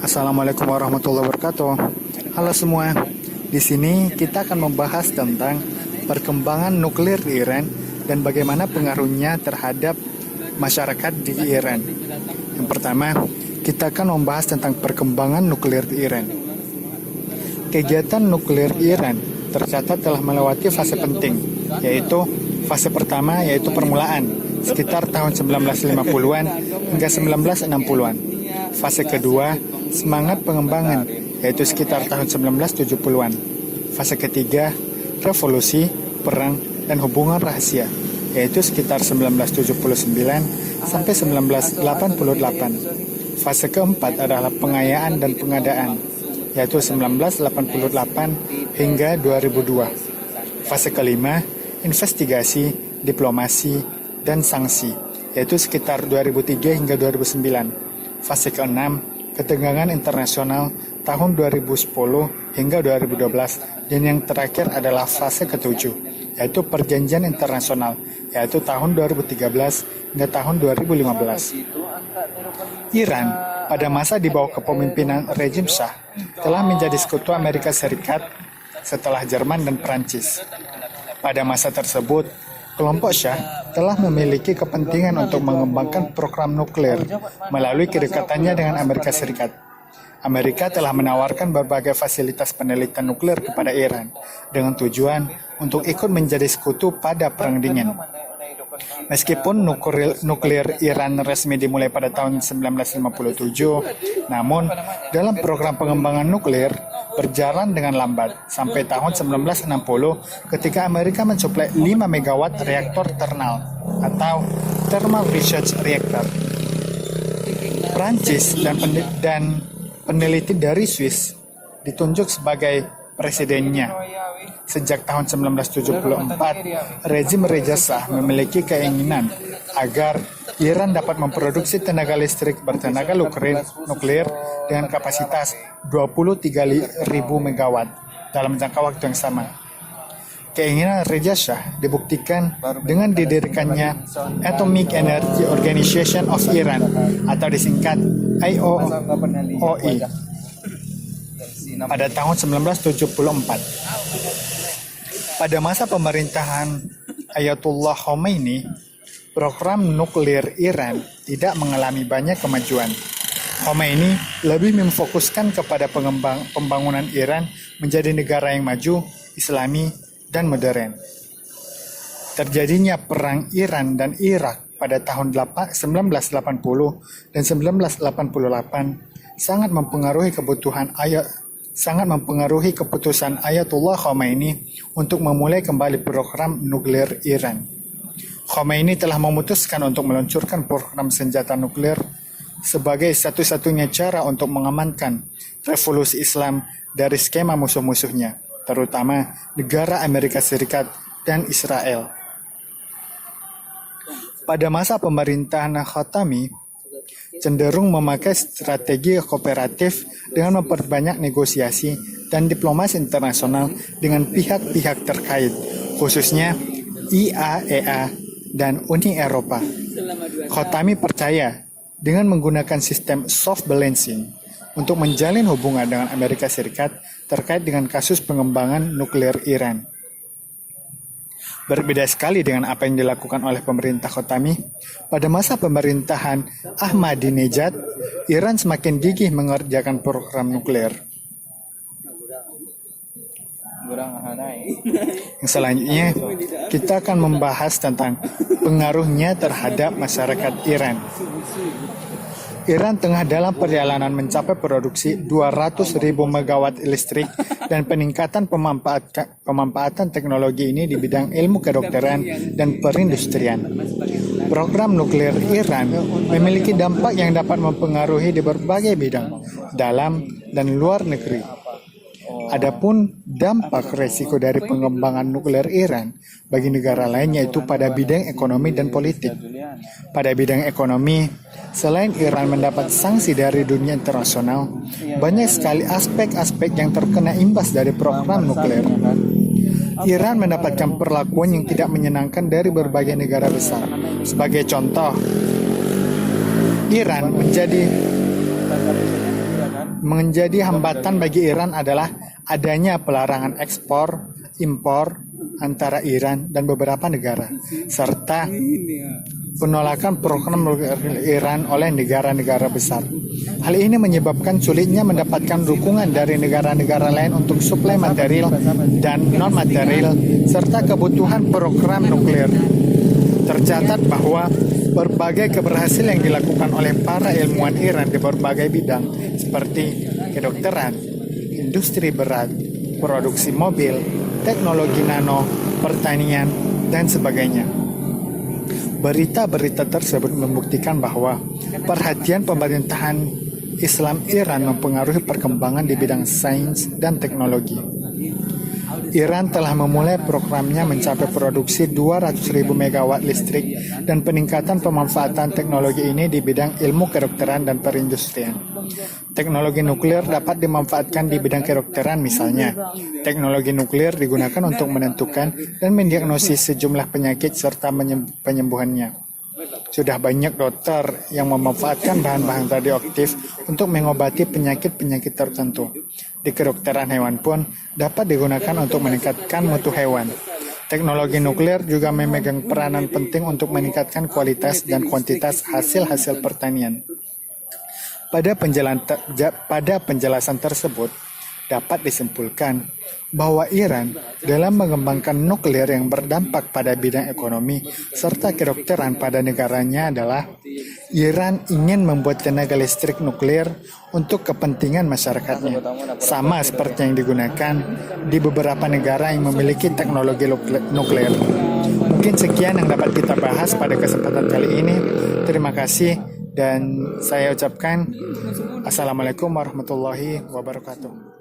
Assalamualaikum warahmatullahi wabarakatuh. Halo semua. Di sini kita akan membahas tentang perkembangan nuklir di Iran dan bagaimana pengaruhnya terhadap masyarakat di Iran. Yang pertama, kita akan membahas tentang perkembangan nuklir di Iran. Kegiatan nuklir Iran tercatat telah melewati fase penting, yaitu fase pertama yaitu permulaan sekitar tahun 1950-an hingga 1960-an. Fase kedua, semangat pengembangan, yaitu sekitar tahun 1970-an. Fase ketiga, revolusi, perang, dan hubungan rahasia, yaitu sekitar 1979 sampai 1988. Fase keempat adalah pengayaan dan pengadaan, yaitu 1988 hingga 2002. Fase kelima, investigasi, diplomasi, dan sanksi, yaitu sekitar 2003 hingga 2009. Fase ke-6, ketegangan internasional tahun 2010 hingga 2012, dan yang terakhir adalah fase ke-7, yaitu perjanjian internasional, yaitu tahun 2013 hingga tahun 2015. Iran pada masa di bawah kepemimpinan rejim Shah telah menjadi sekutu Amerika Serikat setelah Jerman dan Prancis. Pada masa tersebut, kelompok Shah telah memiliki kepentingan untuk mengembangkan program nuklir melalui kedekatannya dengan Amerika Serikat. Amerika telah menawarkan berbagai fasilitas penelitian nuklir kepada Iran dengan tujuan untuk ikut menjadi sekutu pada Perang Dingin. Meskipun nuklir Iran resmi dimulai pada tahun 1957, namun dalam program pengembangan nuklir berjalan dengan lambat sampai tahun 1960 ketika Amerika mensuplai 5 megawatt reaktor thermal atau Thermal Research Reactor. Prancis dan peneliti dari Swiss ditunjuk sebagai presidennya. Sejak tahun 1974, rezim Reza Shah memiliki keinginan agar Iran dapat memproduksi tenaga listrik bertenaga nuklir dengan kapasitas 23.000 megawatt dalam jangka waktu yang sama. Keinginan Reza Shah dibuktikan dengan didirikannya Atomic Energy Organization of Iran atau disingkat IOOI pada tahun 1974. Pada masa pemerintahan Ayatollah Khomeini, program nuklir Iran tidak mengalami banyak kemajuan. Khomeini lebih memfokuskan kepada pembangunan Iran menjadi negara yang maju, Islami, dan modern. Terjadinya perang Iran dan Irak pada tahun 1980 dan 1988 sangat mempengaruhi keputusan Ayatollah Khomeini untuk memulai kembali program nuklir Iran. Khomeini telah memutuskan untuk meluncurkan program senjata nuklir sebagai satu-satunya cara untuk mengamankan revolusi Islam dari skema musuh-musuhnya, terutama negara Amerika Serikat dan Israel. Pada masa pemerintahan Khatami, cenderung memakai strategi kooperatif dengan memperbanyak negosiasi dan diplomasi internasional dengan pihak-pihak terkait, khususnya IAEA dan Uni Eropa. Khatami percaya dengan menggunakan sistem soft balancing untuk menjalin hubungan dengan Amerika Serikat terkait dengan kasus pengembangan nuklir Iran. Berbeda sekali dengan apa yang dilakukan oleh pemerintah Khatami. Pada masa pemerintahan Ahmadinejad, Iran semakin gigih mengerjakan program nuklir. Yang selanjutnya, kita akan membahas tentang pengaruhnya terhadap masyarakat Iran. Iran tengah dalam perjalanan mencapai produksi 200.000 megawatt listrik dan peningkatan pemanfaatan teknologi ini di bidang ilmu kedokteran dan perindustrian. Program nuklir Iran memiliki dampak yang dapat mempengaruhi di berbagai bidang, dalam dan luar negeri. Adapun dampak resiko dari pengembangan nuklir Iran bagi negara lain yaitu pada bidang ekonomi dan politik. Pada bidang ekonomi, selain Iran mendapat sanksi dari dunia internasional, banyak sekali aspek-aspek yang terkena imbas dari program nuklir. Iran mendapatkan perlakuan yang tidak menyenangkan dari berbagai negara besar. Sebagai contoh, Iran menjadi menjadi hambatan bagi Iran adalah adanya pelarangan ekspor, impor antara Iran dan beberapa negara, serta penolakan program nuklir Iran oleh negara-negara besar. Hal ini menyebabkan sulitnya mendapatkan dukungan dari negara-negara lain untuk suplai material dan non-material serta kebutuhan program nuklir. Tercatat bahwa berbagai keberhasilan yang dilakukan oleh para ilmuwan Iran di berbagai bidang seperti kedokteran, industri berat, produksi mobil, teknologi nano, pertanian, dan sebagainya. Berita-berita tersebut membuktikan bahwa perhatian pemerintahan Islam Iran mempengaruhi perkembangan di bidang sains dan teknologi. Iran telah memulai programnya mencapai produksi 200.000 megawatt listrik dan peningkatan pemanfaatan teknologi ini di bidang ilmu kedokteran dan perindustrian. Teknologi nuklir dapat dimanfaatkan di bidang kedokteran misalnya. Teknologi nuklir digunakan untuk menentukan dan mendiagnosis sejumlah penyakit serta penyembuhannya. Sudah banyak dokter yang memanfaatkan bahan-bahan radioaktif untuk mengobati penyakit-penyakit tertentu. Di kedokteran hewan pun dapat digunakan untuk meningkatkan mutu hewan. Teknologi nuklir juga memegang peranan penting untuk meningkatkan kualitas dan kuantitas hasil-hasil pertanian. Pada penjelasan tersebut, dapat disimpulkan bahwa Iran dalam mengembangkan nuklir yang berdampak pada bidang ekonomi serta kedokteran pada negaranya adalah Iran ingin membuat tenaga listrik nuklir untuk kepentingan masyarakatnya, sama seperti yang digunakan di beberapa negara yang memiliki teknologi nuklir. Mungkin sekian yang dapat kita bahas pada kesempatan kali ini. Terima kasih dan saya ucapkan Assalamualaikum warahmatullahi wabarakatuh.